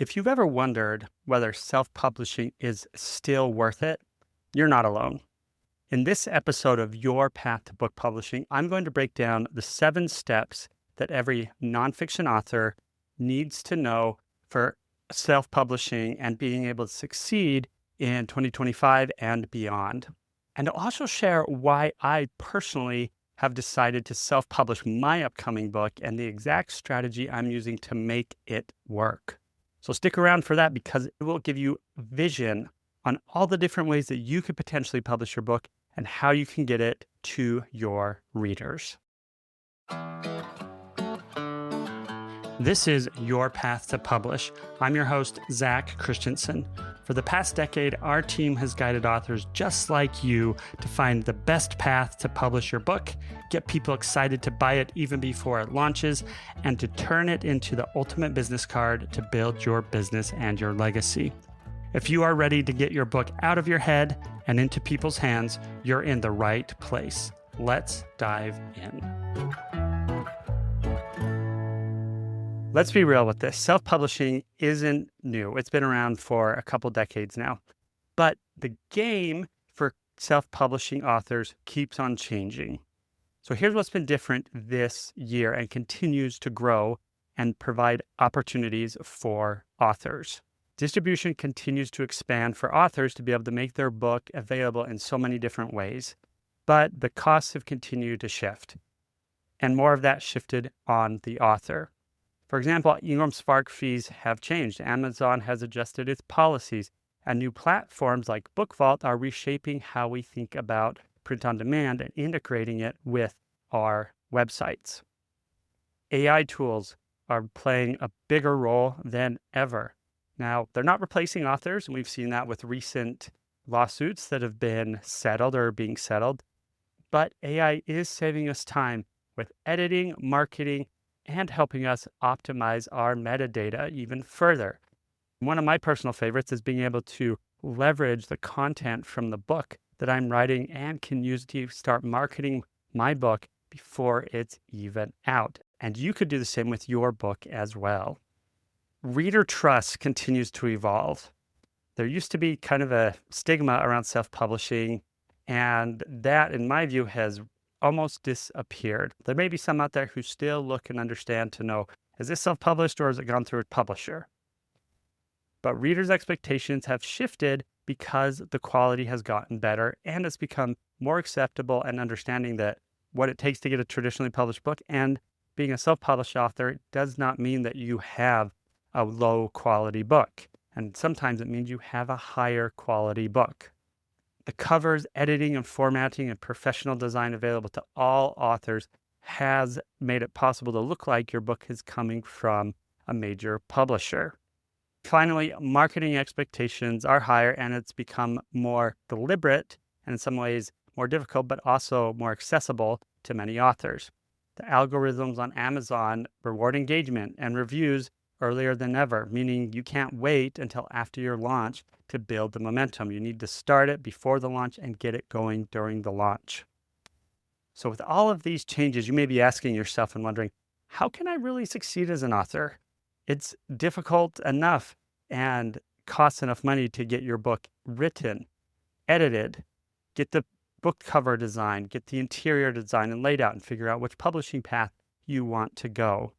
If you've ever wondered whether self-publishing is still worth it, you're not alone. In this episode of Your Path to Book Publishing, I'm going to break down the 7 steps that every nonfiction author needs to know for self-publishing and being able to succeed in 2025 and beyond. And I'll also share why I personally have decided to self-publish my upcoming book and the exact strategy I'm using to make it work. So stick around for that because it will give you vision on all the different ways that you could potentially publish your book and how you can get it to your readers. This is Your Path to Publish. I'm your host, Zach Christensen. For the past decade, our team has guided authors just like you to find the best path to publish your book, get people excited to buy it even before it launches, and to turn it into the ultimate business card to build your business and your legacy. If you are ready to get your book out of your head and into people's hands, you're in the right place. Let's dive in. Let's be real with this. Self-publishing isn't new. It's been around for a couple decades now. But the game for self-publishing authors keeps on changing. So here's what's been different this year and continues to grow and provide opportunities for authors. Distribution continues to expand for authors to be able to make their book available in so many different ways. But the costs have continued to shift. And more of that shifted on the author. For example, Ingram Spark fees have changed. Amazon has adjusted its policies, and new platforms like Book Vault are reshaping how we think about print on demand and integrating it with our websites. AI tools are playing a bigger role than ever. Now, they're not replacing authors, and we've seen that with recent lawsuits that have been settled or are being settled, but AI is saving us time with editing, marketing, and helping us optimize our metadata even further. One of my personal favorites is being able to leverage the content from the book that I'm writing and can use to start marketing my book before it's even out. And you could do the same with your book as well. Reader trust continues to evolve. There used to be kind of a stigma around self-publishing, and that, in my view, has almost disappeared. There may be some out there who still look and understand to know, is this self-published or has it gone through a publisher? But readers' expectations have shifted because the quality has gotten better and it's become more acceptable and understanding that what it takes to get a traditionally published book and being a self-published author does not mean that you have a low quality book. And sometimes it means you have a higher quality book. The covers, editing, and formatting and professional design available to all authors has made it possible to look like your book is coming from a major publisher. Finally, marketing expectations are higher and it's become more deliberate and in some ways more difficult, but also more accessible to many authors. The algorithms on Amazon reward engagement and reviews earlier than ever, meaning you can't wait until after your launch to build the momentum. You need to start it before the launch and get it going during the launch. So with all of these changes, you may be asking yourself and wondering, how can I really succeed as an author? It's difficult enough and costs enough money to get your book written, edited, get the book cover design, get the interior design and laid out, and figure out which publishing path you want to go.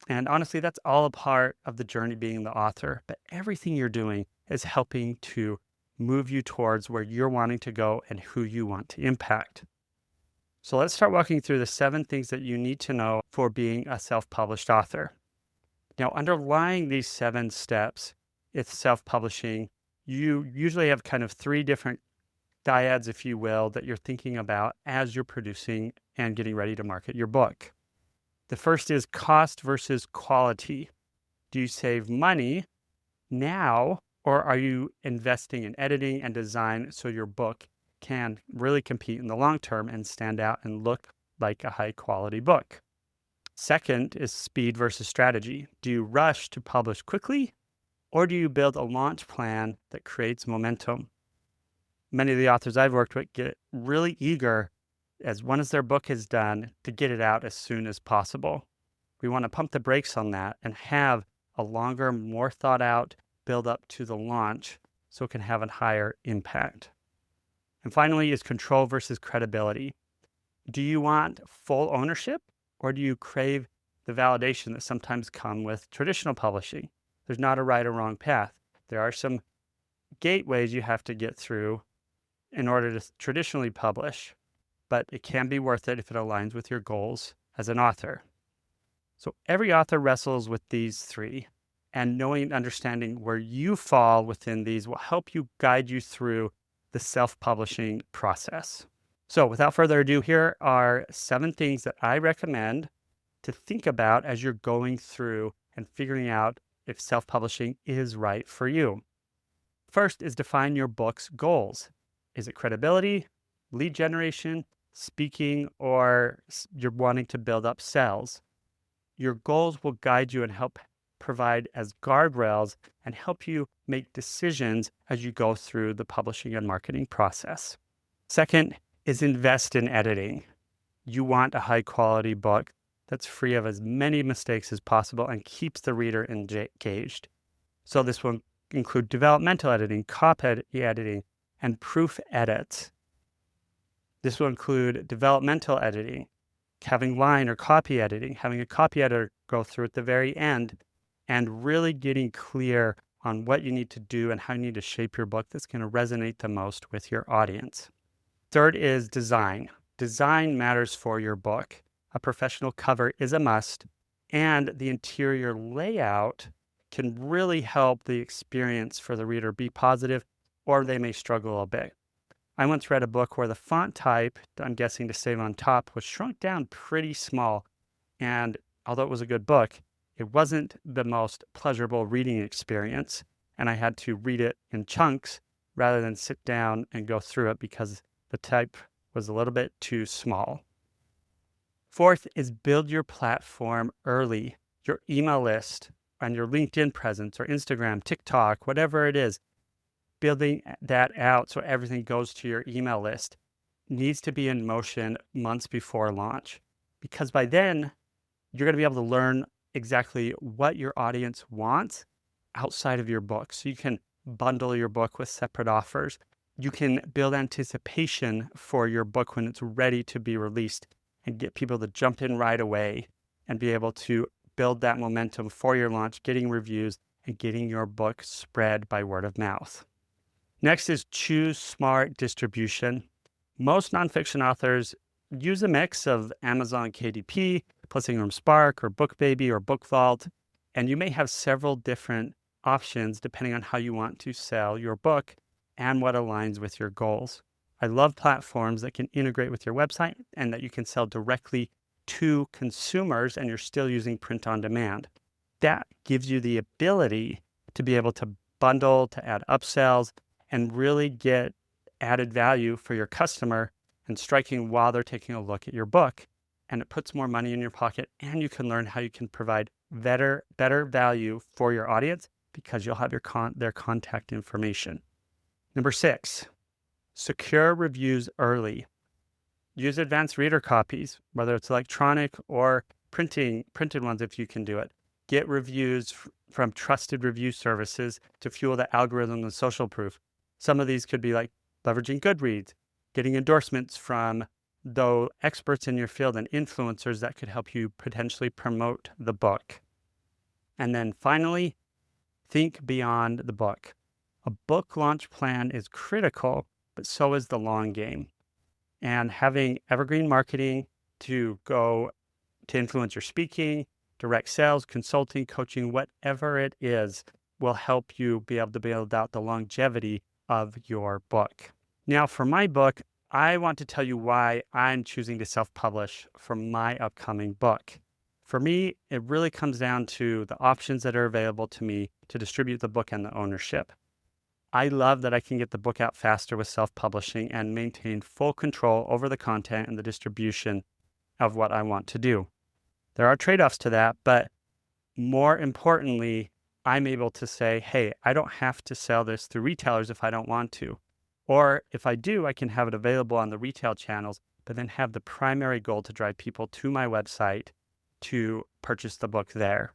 And honestly, that's all a part of the journey being the author, but everything you're doing is helping to move you towards where you're wanting to go and who you want to impact. So let's start walking through the 7 things that you need to know for being a self-published author. Now, underlying these 7 steps, it's self-publishing. You usually have kind of 3 different dyads, if you will, that you're thinking about as you're producing and getting ready to market your book. The first is cost versus quality. Do you save money now, or are you investing in editing and design so your book can really compete in the long term and stand out and look like a high quality book? Second is speed versus strategy. Do you rush to publish quickly, or do you build a launch plan that creates momentum? Many of the authors I've worked with get really eager as once their book is done to get it out as soon as possible. We want to pump the brakes on that and have a longer, more thought out build up to the launch so it can have a higher impact. And finally is control versus credibility. Do you want full ownership, or do you crave the validation that sometimes come with traditional publishing? There's not a right or wrong path. There are some gateways you have to get through in order to traditionally publish, but it can be worth it if it aligns with your goals as an author. So every author wrestles with these three, and knowing and understanding where you fall within these will help you guide you through the self-publishing process. So without further ado, here are 7 things that I recommend to think about as you're going through and figuring out if self-publishing is right for you. First is define your book's goals. Is it credibility, lead generation, speaking, or you're wanting to build up sales? Your goals will guide you and help provide as guardrails and help you make decisions as you go through the publishing and marketing process. Second is invest in editing. You want a high quality book that's free of as many mistakes as possible and keeps the reader engaged. So this will include developmental editing, copy editing, and proof edits. This will include developmental editing, having line or copy editing, having a copy editor go through at the very end, and really getting clear on what you need to do and how you need to shape your book that's going to resonate the most with your audience. Third is design. Design matters for your book. A professional cover is a must, and the interior layout can really help the experience for the reader be positive, or they may struggle a bit. I once read a book where the font type, I'm guessing to save on top, was shrunk down pretty small, and although it was a good book, it wasn't the most pleasurable reading experience, and I had to read it in chunks rather than sit down and go through it because the type was a little bit too small. Fourth is build your platform early, your email list and your LinkedIn presence or Instagram, TikTok, whatever it is. Building that out so everything goes to your email list needs to be in motion months before launch, because by then you're going to be able to learn exactly what your audience wants outside of your book. So you can bundle your book with separate offers. You can build anticipation for your book when it's ready to be released and get people to jump in right away and be able to build that momentum for your launch, getting reviews and getting your book spread by word of mouth. Next is choose smart distribution. Most nonfiction authors use a mix of Amazon KDP, plus Ingram Spark, or BookBaby, or BookVault, and you may have several different options depending on how you want to sell your book and what aligns with your goals. I love platforms that can integrate with your website and that you can sell directly to consumers and you're still using print on demand. That gives you the ability to be able to bundle, to add upsells, and really get added value for your customer and striking while they're taking a look at your book. And it puts more money in your pocket, and you can learn how you can provide better value for your audience because you'll have their contact information. Number 6, secure reviews early. Use advanced reader copies, whether it's electronic or printed ones if you can do it. Get reviews from trusted review services to fuel the algorithm and social proof. Some of these could be like leveraging Goodreads, getting endorsements from the experts in your field and influencers that could help you potentially promote the book. And then finally, think beyond the book. A book launch plan is critical, but so is the long game. And having evergreen marketing to influence your speaking, direct sales, consulting, coaching, whatever it is, will help you be able to build out the longevity of your book. Now, for my book, I want to tell you why I'm choosing to self-publish for my upcoming book. For me, it really comes down to the options that are available to me to distribute the book and the ownership. I love that I can get the book out faster with self-publishing and maintain full control over the content and the distribution of what I want to do. There are trade-offs to that, but more importantly, I'm able to say, hey, I don't have to sell this through retailers if I don't want to. Or if I do, I can have it available on the retail channels, but then have the primary goal to drive people to my website to purchase the book there.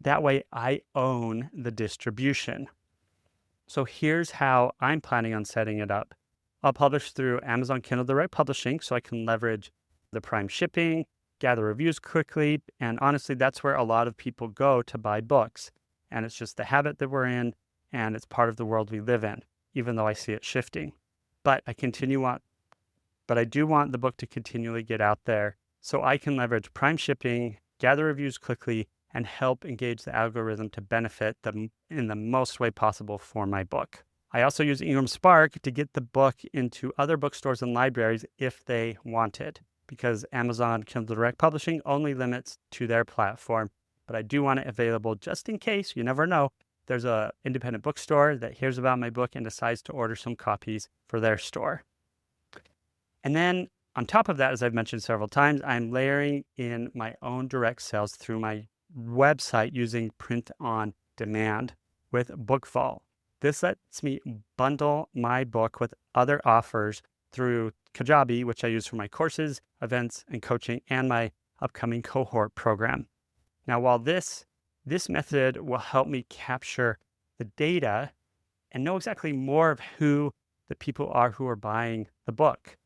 That way I own the distribution. So here's how I'm planning on setting it up. I'll publish through Amazon Kindle Direct Publishing so I can leverage the Prime shipping, gather reviews quickly, and honestly, that's where a lot of people go to buy books. And it's just the habit that we're in, and it's part of the world we live in, even though I see it shifting. But I do want the book to continually get out there so I can leverage Prime shipping, gather reviews quickly, and help engage the algorithm to benefit them in the most way possible for my book. I also use Ingram Spark to get the book into other bookstores and libraries if they want it, because Amazon Kindle Direct Publishing only limits to their platform. But I do want it available just in case, you never know, there's an independent bookstore that hears about my book and decides to order some copies for their store. And then on top of that, as I've mentioned several times, I'm layering in my own direct sales through my website using print on demand with BookVault. This lets me bundle my book with other offers through Kajabi, which I use for my courses, events, and coaching, and my upcoming cohort program. Now, while this method will help me capture the data and know exactly more of who the people are who are buying the book,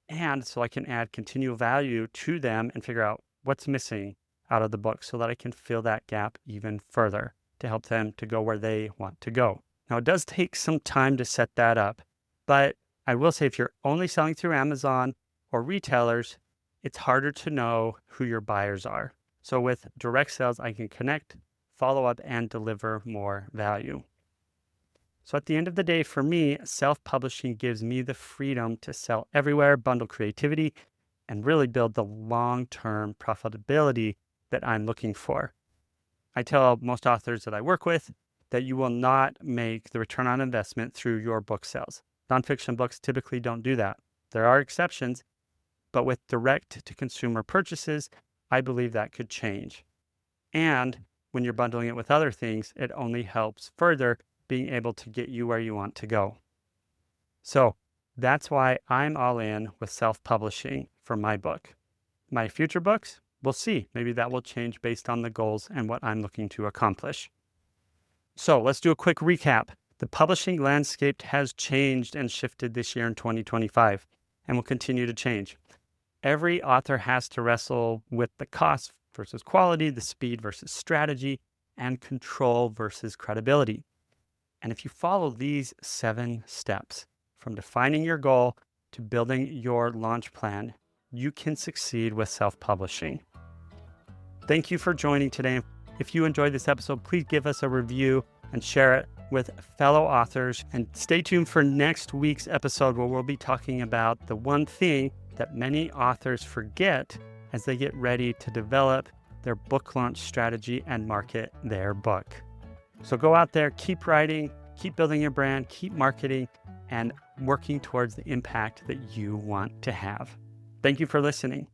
and so I can add continual value to them and figure out what's missing out of the book so that I can fill that gap even further to help them to go where they want to go. Now, it does take some time to set that up, but I will say if you're only selling through Amazon or retailers, it's harder to know who your buyers are. So with direct sales, I can connect, follow up, and deliver more value. So at the end of the day, for me, self-publishing gives me the freedom to sell everywhere, bundle creativity, and really build the long-term profitability that I'm looking for. I tell most authors that I work with that you will not make the return on investment through your book sales. Nonfiction books typically don't do that. There are exceptions, but with direct-to-consumer purchases, I believe that could change. And when you're bundling it with other things, it only helps further being able to get you where you want to go. So that's why I'm all in with self-publishing for my book. My future books, we'll see. Maybe that will change based on the goals and what I'm looking to accomplish. So let's do a quick recap. The publishing landscape has changed and shifted this year in 2025 and will continue to change. Every author has to wrestle with the cost versus quality, the speed versus strategy, and control versus credibility. And if you follow these 7 steps, from defining your goal to building your launch plan, you can succeed with self-publishing. Thank you for joining today. If you enjoyed this episode, please give us a review and share it with fellow authors. And stay tuned for next week's episode where we'll be talking about the one thing that many authors forget as they get ready to develop their book launch strategy and market their book. So go out there, keep writing, keep building your brand, keep marketing, and working towards the impact that you want to have. Thank you for listening.